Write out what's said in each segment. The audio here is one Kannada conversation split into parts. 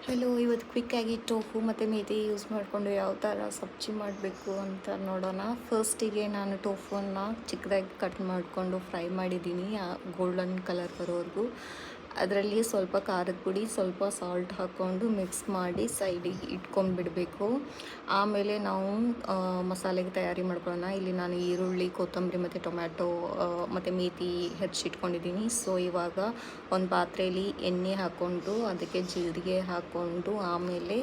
ಹಲೋ, ಇವತ್ತು ಕ್ವಿಕ್ಕಾಗಿ ಟೋಫು ಮತ್ತು ಮೇಥಿ ಯೂಸ್ ಮಾಡಿಕೊಂಡು ಯಾವ ಥರ ಸಬ್ಜಿ ಮಾಡಬೇಕು ಅಂತ ನೋಡೋಣ. ಫಸ್ಟಿಗೆ ನಾನು ಟೋಫುವನ್ನು ಚಿಕ್ಕದಾಗಿ ಕಟ್ ಮಾಡಿಕೊಂಡು ಫ್ರೈ ಮಾಡಿದ್ದೀನಿ ಗೋಲ್ಡನ್ ಕಲರ್ ಬರೋವರೆಗೂ. ಅದರಲ್ಲಿ ಸ್ವಲ್ಪ ಖಾರದ ಪುಡಿ, ಸ್ವಲ್ಪ ಸಾಲ್ಟ್ ಹಾಕ್ಕೊಂಡು ಮಿಕ್ಸ್ ಮಾಡಿ ಸೈಡಿಗೆ ಇಟ್ಕೊಂಡ್ಬಿಡಬೇಕು. ಆಮೇಲೆ ನಾವು ಮಸಾಲೆಗೆ ತಯಾರಿ ಮಾಡ್ಕೊಳ್ಳೋಣ. ಇಲ್ಲಿ ನಾನು ಈರುಳ್ಳಿ, ಕೊತ್ತಂಬರಿ ಮತ್ತು ಟೊಮ್ಯಾಟೊ ಮತ್ತು ಮೇಥಿ ಹೆಚ್ಚಿಟ್ಕೊಂಡಿದ್ದೀನಿ. ಸೊ ಇವಾಗ ಒಂದು ಪಾತ್ರೆಯಲ್ಲಿ ಎಣ್ಣೆ ಹಾಕ್ಕೊಂಡು ಅದಕ್ಕೆ ಜೀರಿಗೆ ಹಾಕ್ಕೊಂಡು ಆಮೇಲೆ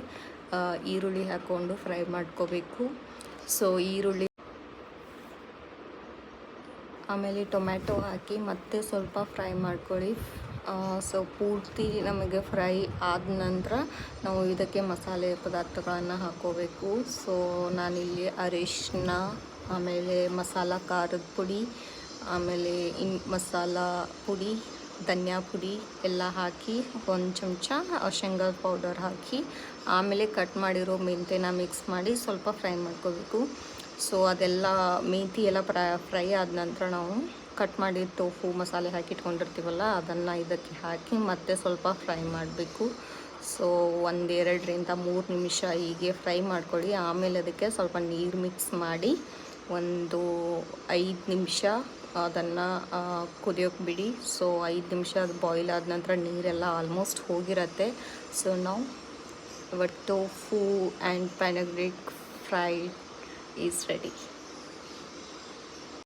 ಈರುಳ್ಳಿ ಹಾಕ್ಕೊಂಡು ಫ್ರೈ ಮಾಡ್ಕೋಬೇಕು. ಸೊ ಈರುಳ್ಳಿ ಆಮೇಲೆ ಟೊಮ್ಯಾಟೊ ಹಾಕಿ ಮತ್ತೆ ಸ್ವಲ್ಪ ಫ್ರೈ ಮಾಡ್ಕೊಳ್ಳಿ. ಸೊ ಪೂರ್ತಿ ನಮಗೆ ಫ್ರೈ ಆದ ನಂತರ ನಾವು ಇದಕ್ಕೆ ಮಸಾಲೆ ಪದಾರ್ಥಗಳನ್ನು ಹಾಕ್ಕೋಬೇಕು. ಸೊ ನಾನಿಲ್ಲಿ ಅರಿಶಿನ, ಆಮೇಲೆ ಮಸಾಲ ಖಾರದ ಪುಡಿ, ಆಮೇಲೆ ಮಸಾಲ ಪುಡಿ, ಧನಿಯಾ ಪುಡಿ ಎಲ್ಲ ಹಾಕಿ ಒಂದು ಚಮಚ ಶೇಂಗಾ ಪೌಡರ್ ಹಾಕಿ ಆಮೇಲೆ ಕಟ್ ಮಾಡಿರೋ ಮೆಂತ್ಯನ ಮಿಕ್ಸ್ ಮಾಡಿ ಸ್ವಲ್ಪ ಫ್ರೈ ಮಾಡ್ಕೋಬೇಕು. ಸೊ ಅದೆಲ್ಲ ಮೇಥಿ ಎಲ್ಲ ಫ್ರೈ ಆದ ನಂತರ ನಾವು ಕಟ್ ಮಾಡಿ ಟೋಫು ಮಸಾಲೆ ಹಾಕಿ ಇಟ್ಕೊಂಡಿರ್ತೀವಲ್ಲ ಅದನ್ನು ಇದಕ್ಕೆ ಹಾಕಿ ಮತ್ತೆ ಸ್ವಲ್ಪ ಫ್ರೈ ಮಾಡಬೇಕು. ಸೊ 1-2 ನಿಮಿಷ ಹೀಗೆ ಫ್ರೈ ಮಾಡ್ಕೊಳ್ಳಿ. ಆಮೇಲೆ ಅದಕ್ಕೆ ಸ್ವಲ್ಪ ನೀರು ಮಿಕ್ಸ್ ಮಾಡಿ ಒಂದು 5 ನಿಮಿಷ ಅದನ್ನು ಕುದಿಯೋಕೆ ಬಿಡಿ. ಸೊ 5 ನಿಮಿಷ ಅದು ಬಾಯ್ಲ್ ಆದ ನಂತರ ನೀರೆಲ್ಲ ಆಲ್ಮೋಸ್ಟ್ ಹೋಗಿರುತ್ತೆ. ಸೊ ನಾವು tofu and ಫೆನುಗ್ರೀಕ್ fry is ready.